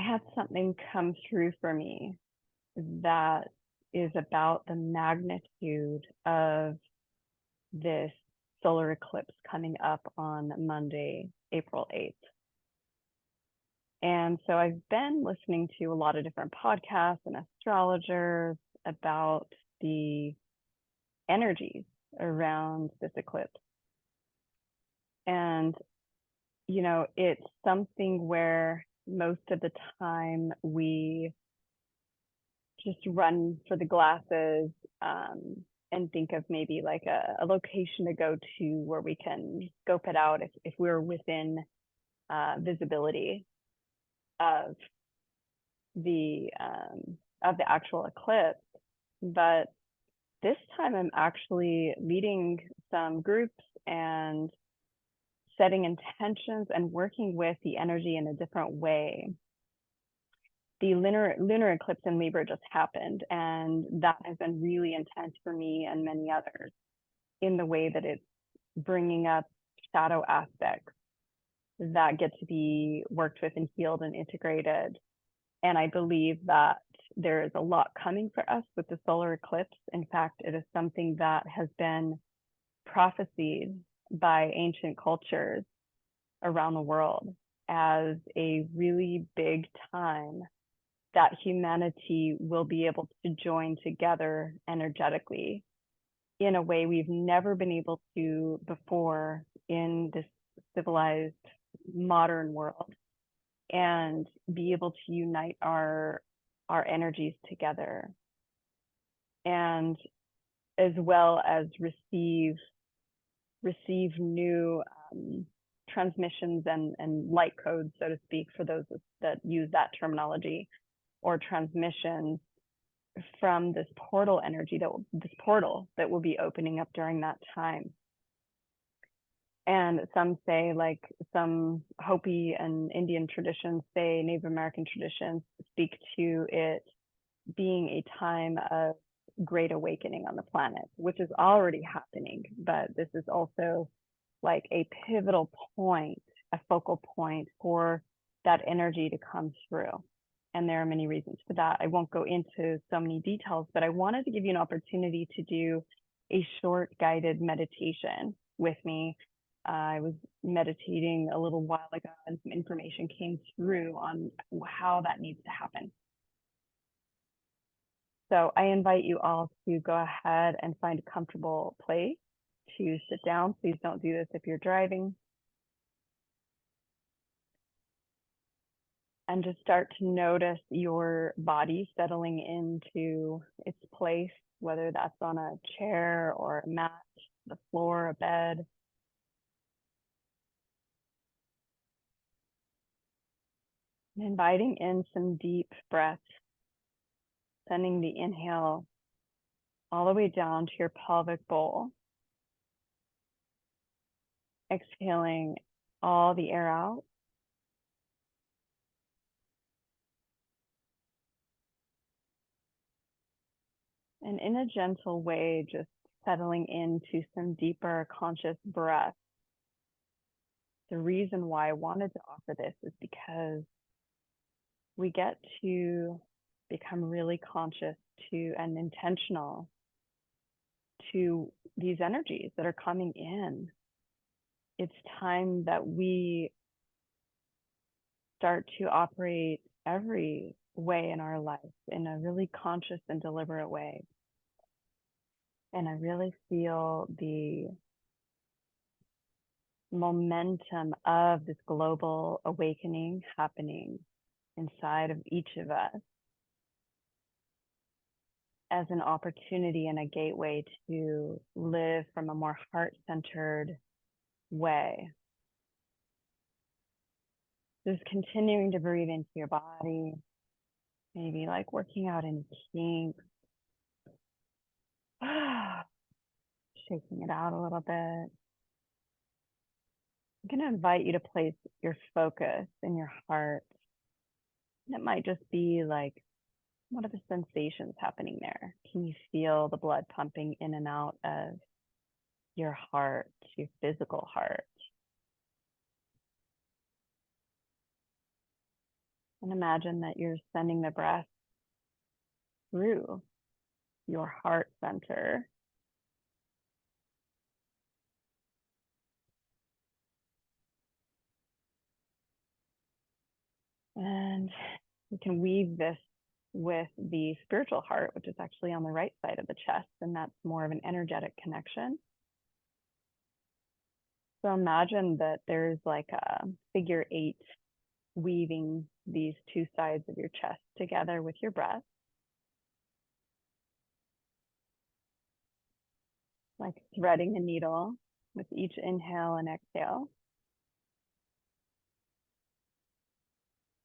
had something come through for me that is about the magnitude of this solar eclipse coming up on Monday, April 8th. And so I've been listening to a lot of different podcasts and astrologers about the energies around this eclipse. And, it's something where most of the time we just run for the glasses and think of maybe like a location to go to where we can scope it out if we're within visibility of the actual eclipse. But this time I'm actually leading some groups and setting intentions and working with the energy in a different way. The lunar eclipse in Libra just happened, and that has been really intense for me and many others in the way that it's bringing up shadow aspects that get to be worked with and healed and integrated. And I believe that there is a lot coming for us with the solar eclipse. In fact, it is something that has been prophesied by ancient cultures around the world as a really big time that humanity will be able to join together energetically in a way we've never been able to before in this civilized modern world, and be able to unite our energies together, and as well as receive new transmissions and light codes, so to speak, for those that use that terminology, or transmissions from this portal energy, this portal that will be opening up during that time. And some say, like some Hopi and Indian traditions say, Native American traditions speak to it being a time of great awakening on the planet, which is already happening. But this is also like a pivotal point, a focal point for that energy to come through. And there are many reasons for that. I won't go into so many details, but I wanted to give you an opportunity to do a short guided meditation with me. I was meditating a little while ago, and some information came through on how that needs to happen. So I invite you all to go ahead and find a comfortable place to sit down. Please don't do this if you're driving. And just start to notice your body settling into its place, whether that's on a chair or a mat, the floor, a bed. And inviting in some deep breaths, sending the inhale all the way down to your pelvic bowl. Exhaling all the air out. And in a gentle way, just settling into some deeper conscious breath. The reason why I wanted to offer this is because we get to become really conscious to and intentional to these energies that are coming in. It's time that we start to operate every way in our life in a really conscious and deliberate way. And I really feel the momentum of this global awakening happening inside of each of us as an opportunity and a gateway to live from a more heart-centered way. Just continuing to breathe into your body, maybe like working out any kinks, shaking it out a little bit. I'm going to invite you to place your focus in your heart. And it might just be like, what are the sensations happening there? Can you feel the blood pumping in and out of your heart, your physical heart? And imagine that you're sending the breath through your heart center. And you can weave this with the spiritual heart, which is actually on the right side of the chest, and that's more of an energetic connection. So imagine that there's like a figure 8 weaving these two sides of your chest together with your breath, like threading a needle with each inhale and exhale,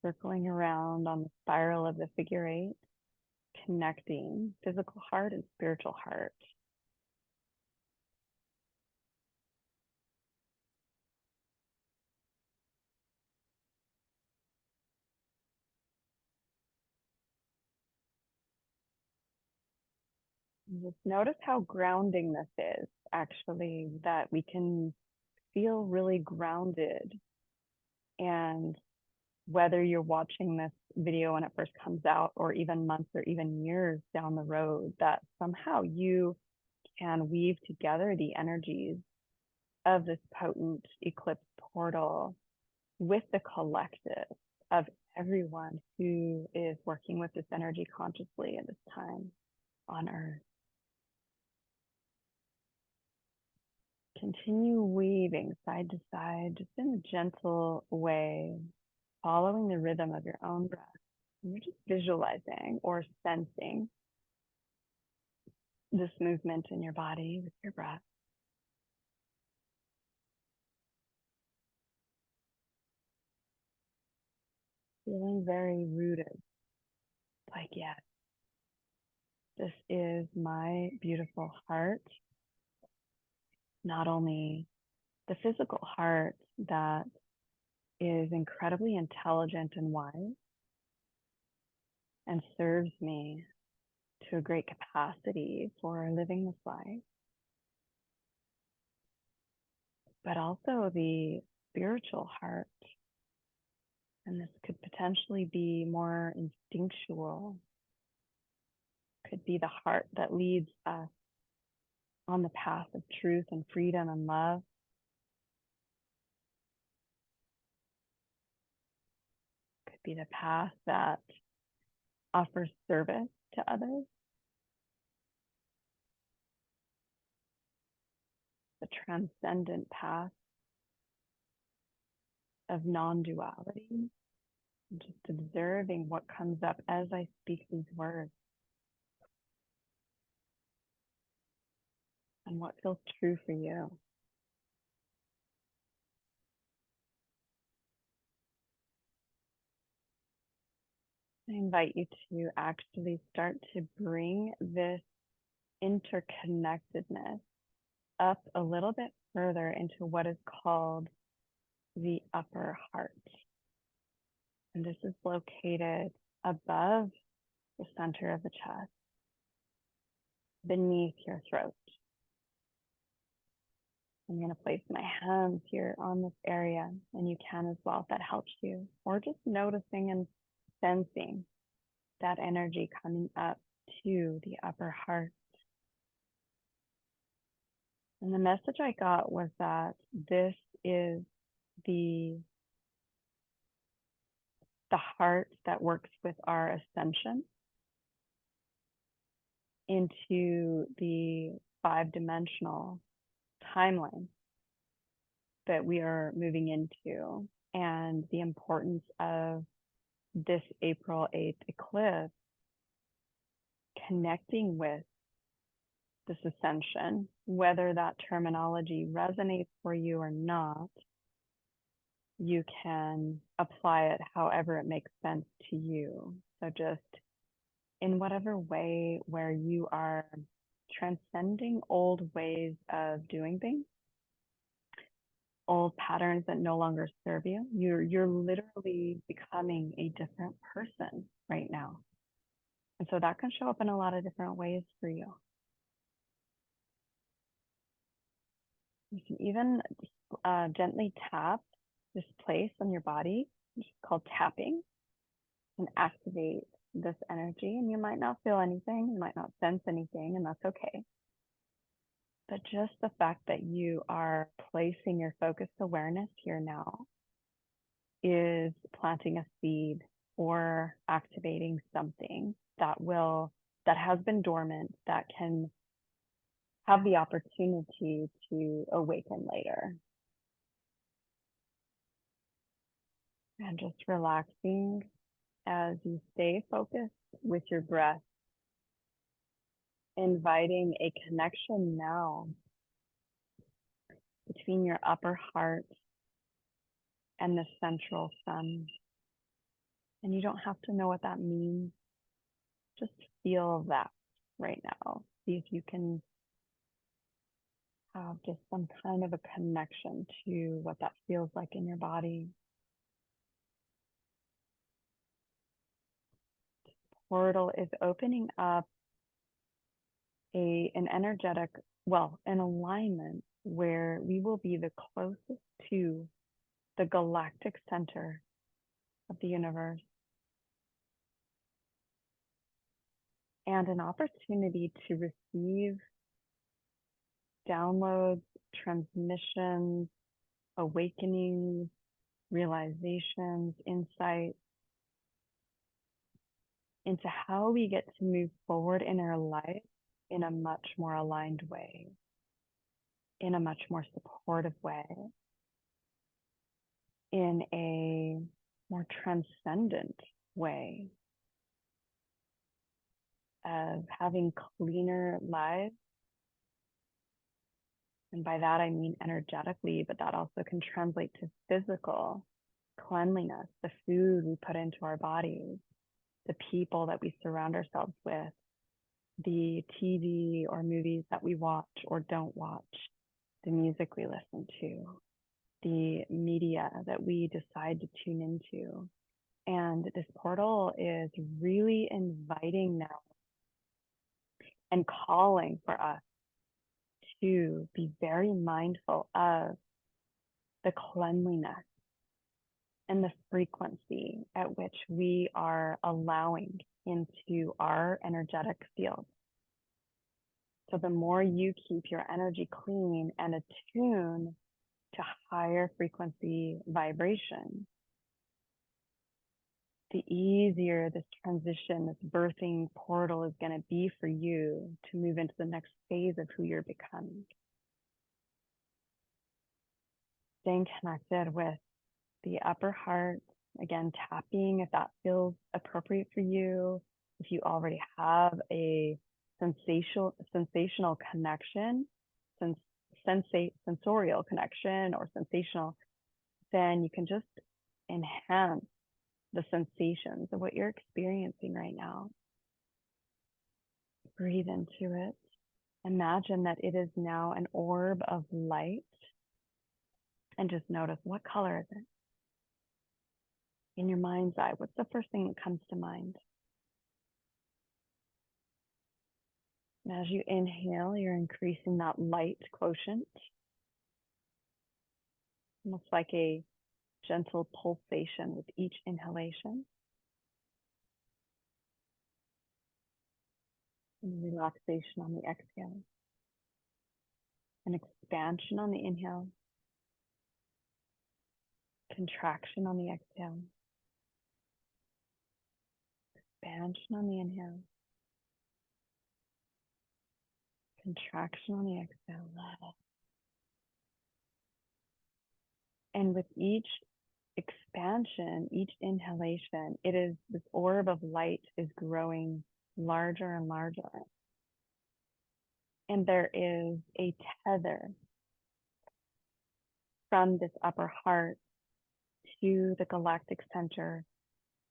circling around on the spiral of the figure 8, connecting physical heart and spiritual heart. And just notice how grounding this is, actually, that we can feel really grounded. And whether you're watching this video when it first comes out, or even months or even years down the road, that somehow you can weave together the energies of this potent eclipse portal with the collective of everyone who is working with this energy consciously at this time on Earth. Continue weaving side to side, just in a gentle way, following the rhythm of your own breath. And you're just visualizing or sensing this movement in your body with your breath. Feeling very rooted, like, yes, this is my beautiful heart, not only the physical heart that is incredibly intelligent and wise and serves me to a great capacity for living this life, but also the spiritual heart. And this could potentially be more instinctual, could be the heart that leads us on the path of truth and freedom and love. Could be the path that offers service to others, the transcendent path of non-duality, just observing what comes up as I speak these words and what feels true for you. I invite you to actually start to bring this interconnectedness up a little bit further into what is called the upper heart. And this is located above the center of the chest, beneath your throat. I'm going to place my hands here on this area, and you can as well if that helps you, or just noticing and sensing that energy coming up to the upper heart. And the message I got was that this is the heart that works with our ascension into the 5-dimensional timeline that we are moving into, and the importance of this April 8th eclipse connecting with this ascension, whether that terminology resonates for you or not. You can apply it however it makes sense to you. So just in whatever way where you are transcending old ways of doing things, old patterns that no longer serve you. You're literally becoming a different person right now. And so that can show up in a lot of different ways for you. You can even gently tap this place on your body, which is called tapping. can activate this energy, and you might not feel anything, you might not sense anything, and that's okay. But just the fact that you are placing your focused awareness here now is planting a seed or activating something that has been dormant, that can have the opportunity to awaken later. And just relaxing as you stay focused with your breath, inviting a connection now between your upper heart and the central sun. And you don't have to know what that means. Just feel that right now. See if you can have just some kind of a connection to what that feels like in your body. Portal is opening up an energetic, an alignment where we will be the closest to the galactic center of the universe, and an opportunity to receive downloads, transmissions, awakenings, realizations, insights into how we get to move forward in our life in a much more aligned way, in a much more supportive way, in a more transcendent way of having cleaner lives. And by that, I mean energetically, but that also can translate to physical cleanliness, the food we put into our bodies, the people that we surround ourselves with, the TV or movies that we watch or don't watch, the music we listen to, the media that we decide to tune into. And this portal is really inviting now and calling for us to be very mindful of the cleanliness and the frequency at which we are allowing into our energetic field. So the more you keep your energy clean and attuned to higher frequency vibration, the easier this transition, this birthing portal is going to be for you to move into the next phase of who you're becoming. Staying connected with the upper heart, again, tapping if that feels appropriate for you. If you already have a sensational connection, sensorial connection or sensational, then you can just enhance the sensations of what you're experiencing right now. Breathe into it. Imagine that it is now an orb of light, and just notice, what color is it? In your mind's eye, what's the first thing that comes to mind? And as you inhale, you're increasing that light quotient, almost like a gentle pulsation with each inhalation. And relaxation on the exhale. An expansion on the inhale. Contraction on the exhale. Expansion on the inhale. Contraction on the exhale. And with each expansion, each inhalation, this orb of light is growing larger and larger. And there is a tether from this upper heart to the galactic center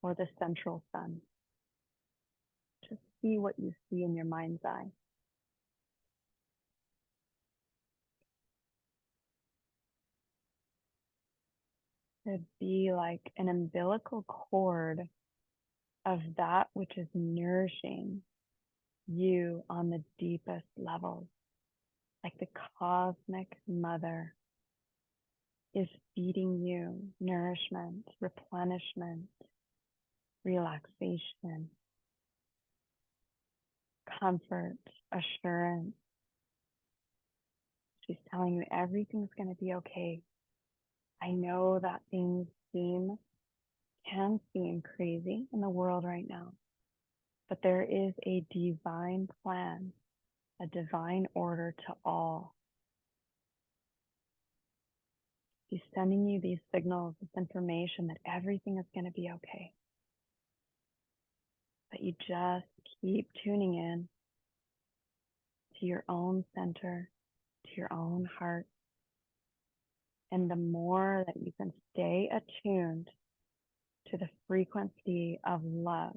or the central sun. Just see what you see in your mind's eye. It'd be like an umbilical cord of that which is nourishing you on the deepest levels, like the cosmic mother is feeding you nourishment, replenishment, relaxation, comfort, assurance. She's telling you everything's going to be okay. I know that things can seem crazy in the world right now, but there is a divine plan, a divine order to all. She's sending you these signals, this information that everything is going to be okay. But you just keep tuning in to your own center, to your own heart. And the more that you can stay attuned to the frequency of love,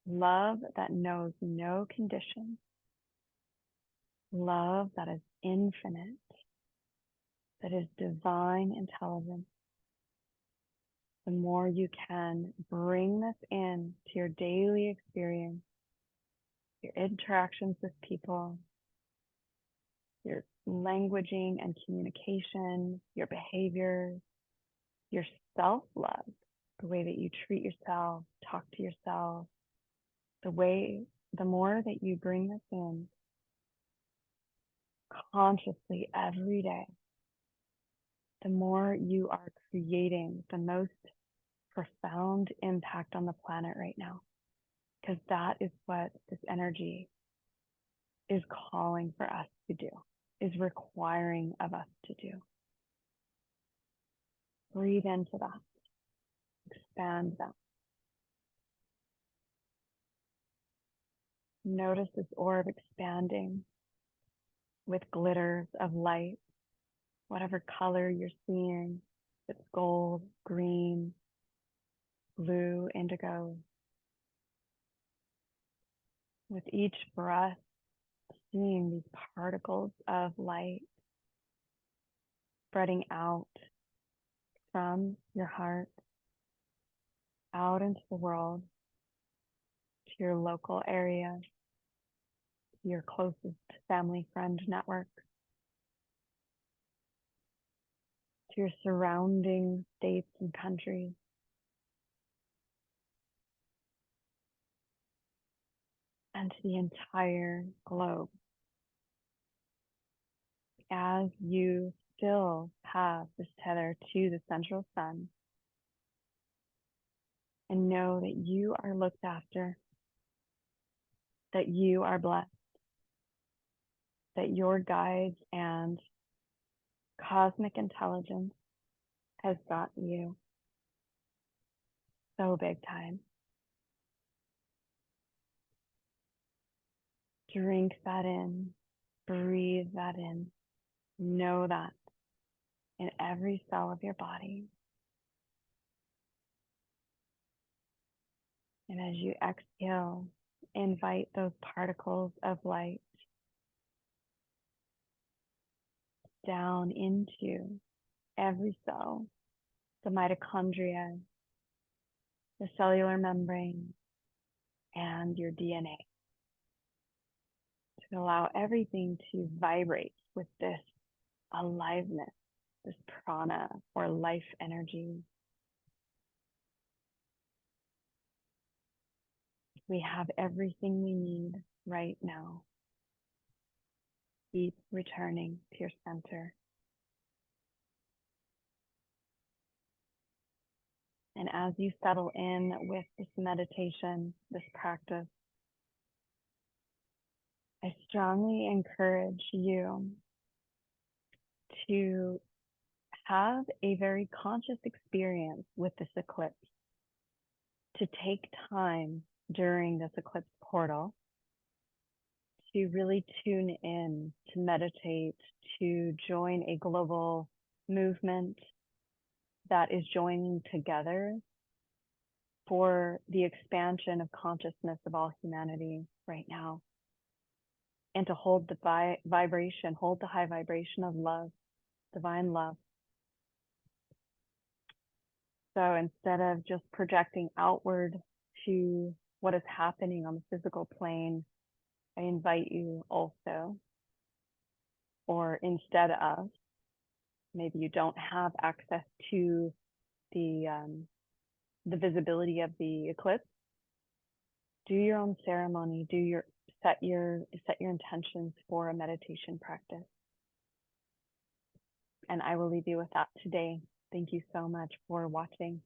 love that knows no conditions, love that is infinite, that is divine intelligence, the more you can bring this in to your daily experience, your interactions with people, your languaging and communication, your behaviors, your self-love, the way that you treat yourself, talk to yourself, the more that you bring this in consciously every day, the more you are creating the most profound impact on the planet right now. Because that is what this energy is calling for us to do, is requiring of us to do. Breathe into that, expand that. Notice this orb expanding with glitters of light, whatever color you're seeing, if it's gold, green, blue, indigo. With each breath, seeing these particles of light spreading out from your heart out into the world, to your local area, to your closest family friend network, to your surrounding states and countries, and to the entire globe. As you still have this tether to the central sun, and know that you are looked after, that you are blessed, that your guides and cosmic intelligence has got you so big time. Drink that in, breathe that in, know that in every cell of your body. And as you exhale, invite those particles of light down into every cell, the mitochondria, the cellular membrane, and your DNA, to allow everything to vibrate with this aliveness, this prana or life energy. We have everything we need right now. Keep returning to your center. And as you settle in with this meditation, this practice, I strongly encourage you to have a very conscious experience with this eclipse, to take time during this eclipse portal to really tune in, to meditate, to join a global movement that is joining together for the expansion of consciousness of all humanity right now, and to hold the vibration, hold the high vibration of love, divine love. So instead of just projecting outward to what is happening on the physical plane, I invite you also, or instead of, maybe you don't have access to the the visibility of the eclipse, do your own ceremony, set your intentions for a meditation practice. And I will leave you with that today. Thank you so much for watching.